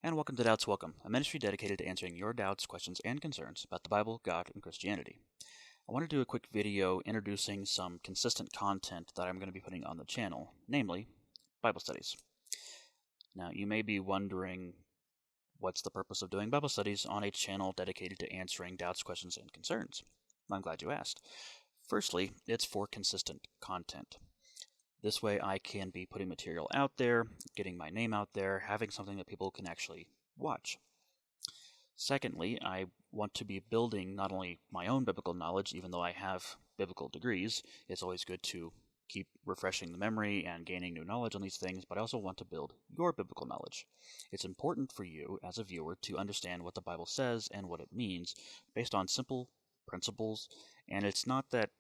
And welcome to Doubts Welcome, a ministry dedicated to answering your doubts, questions, and concerns about the Bible, God, and Christianity. I want to do a quick video introducing some consistent content that I'm going to be putting on the channel, namely Bible studies. Now, you may be wondering what's the purpose of doing Bible studies on a channel dedicated to answering doubts, questions, and concerns? I'm glad you asked. Firstly, it's for consistent content. This way I can be putting material out there, getting my name out there, having something that people can actually watch. Secondly, I want to be building not only my own biblical knowledge, even though I have biblical degrees. It's always good to keep refreshing the memory and gaining new knowledge on these things, but I also want to build your biblical knowledge. It's important for you as a viewer to understand what the Bible says and what it means based on simple principles, and it's not that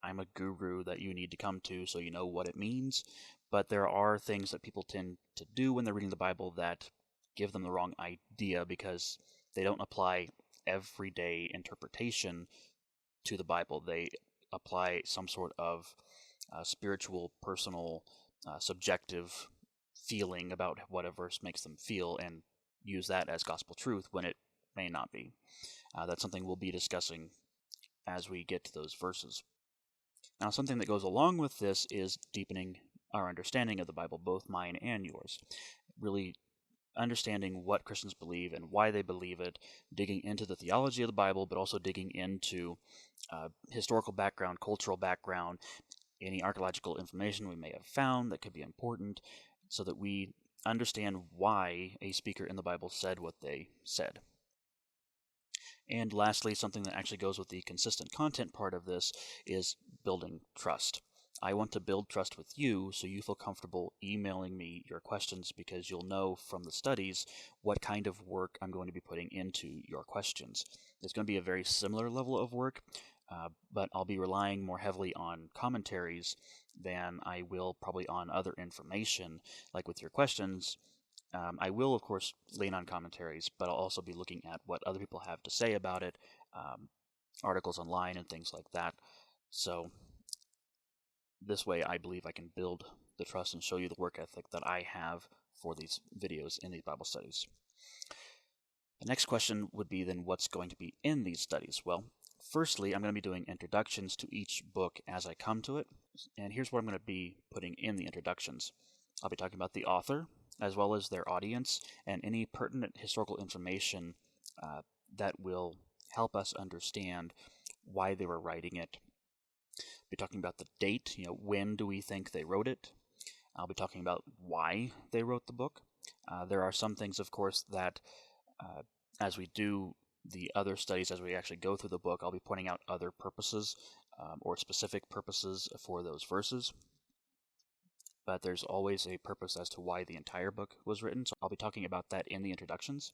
I'm a guru that you need to come to so you know what it means, but there are things that people tend to do when they're reading the Bible that give them the wrong idea because they don't apply everyday interpretation to the Bible. They apply some sort of spiritual, personal, subjective feeling about what a verse makes them feel and use that as gospel truth when it may not be. That's something we'll be discussing as we get to those verses. Now, something that goes along with this is deepening our understanding of the Bible, both mine and yours. Really understanding what Christians believe and why they believe it, digging into the theology of the Bible, but also digging into historical background, cultural background, any archaeological information we may have found that could be important, so that we understand why a speaker in the Bible said what they said. And lastly, something that actually goes with the consistent content part of this is building trust. I want to build trust with you so you feel comfortable emailing me your questions because you'll know from the studies what kind of work I'm going to be putting into your questions. It's going to be a very similar level of work, but I'll be relying more heavily on commentaries than I will probably on other information, like with your questions. I will, of course, lean on commentaries, but I'll also be looking at what other people have to say about it, articles online and things like that. So this way I believe I can build the trust and show you the work ethic that I have for these videos in these Bible studies. The next question would be then what's going to be in these studies? Well, firstly, I'm going to be doing introductions to each book as I come to it, and here's what I'm going to be putting in the introductions. I'll be talking about the author, as well as their audience, and any pertinent historical information that will help us understand why they were writing it. I'll be talking about the date, when do we think they wrote it. I'll be talking about why they wrote the book. There are some things, of course, that as we do the other studies, as we actually go through the book, I'll be pointing out other purposes or specific purposes for those verses. But there's always a purpose as to why the entire book was written, so I'll be talking about that in the introductions.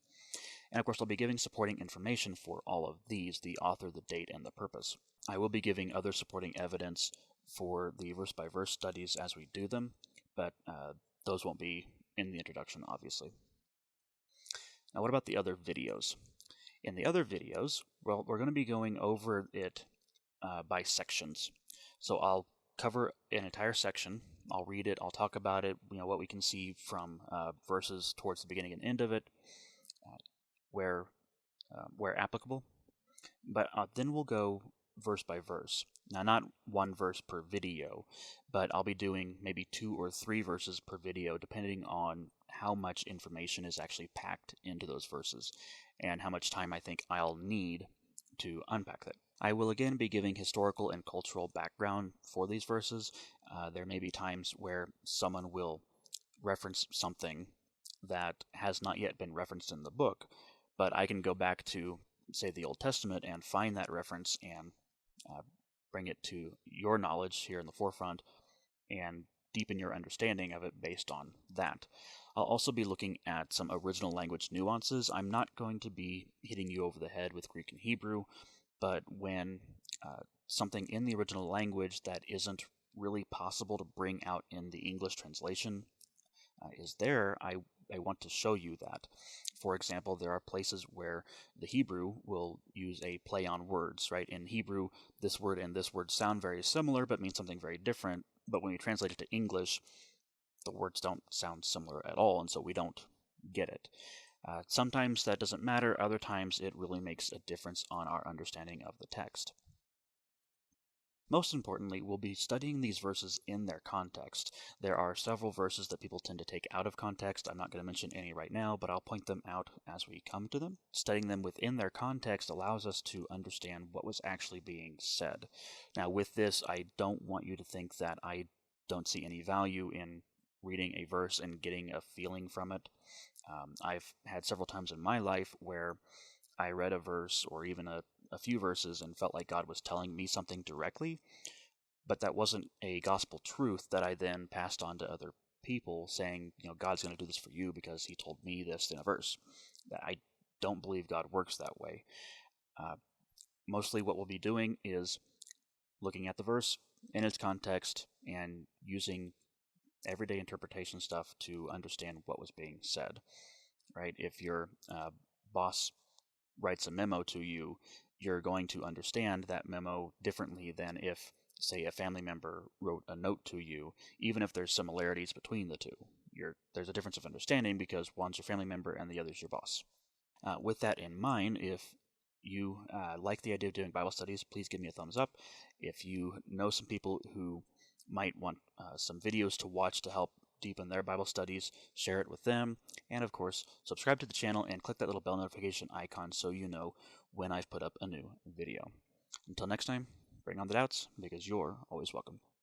And of course, I'll be giving supporting information for all of these, the author, the date, and the purpose. I will be giving other supporting evidence for the verse-by-verse studies as we do them, but those won't be in the introduction, obviously. Now, what about the other videos? In the other videos, well, we're going to be going over it by sections. So I'll cover an entire section. I'll read it. I'll talk about it. What we can see from verses towards the beginning and end of it, where applicable. But then we'll go verse by verse. Now, not one verse per video, but I'll be doing maybe 2 or 3 verses per video, depending on how much information is actually packed into those verses and how much time I think I'll need to unpack that. I will again be giving historical and cultural background for these verses. There may be times where someone will reference something that has not yet been referenced in the book, but I can go back to, say, the Old Testament and find that reference and bring it to your knowledge here in the forefront and deepen your understanding of it based on that. I'll also be looking at some original language nuances. I'm not going to be hitting you over the head with Greek and Hebrew, but when something in the original language that isn't really possible to bring out in the English translation is there, I want to show you that. For example, there are places where the Hebrew will use a play on words, right? In Hebrew, this word and this word sound very similar but mean something very different, but when we translate it to English, the words don't sound similar at all, and so we don't get it. Sometimes that doesn't matter, other times it really makes a difference on our understanding of the text. Most importantly, we'll be studying these verses in their context. There are several verses that people tend to take out of context. I'm not going to mention any right now, but I'll point them out as we come to them. Studying them within their context allows us to understand what was actually being said. Now, with this, I don't want you to think that I don't see any value in reading a verse and getting a feeling from it. I've had several times in my life where I read a verse or even a few verses and felt like God was telling me something directly, but that wasn't a gospel truth that I then passed on to other people saying, God's going to do this for you because he told me this in a verse. I don't believe God works that way. Mostly what we'll be doing is looking at the verse in its context and using everyday interpretation stuff to understand what was being said, right? If your boss writes a memo to you, you're going to understand that memo differently than if, say, a family member wrote a note to you, even if there's similarities between the two. There's a difference of understanding because one's your family member and the other's your boss. With that in mind, if you like the idea of doing Bible studies, please give me a thumbs up. If you know some people who might want some videos to watch to help deepen their Bible studies, share it with them. And of course, subscribe to the channel and click that little bell notification icon so you know when I've put up a new video. Until next time, bring on the doubts, because you're always welcome.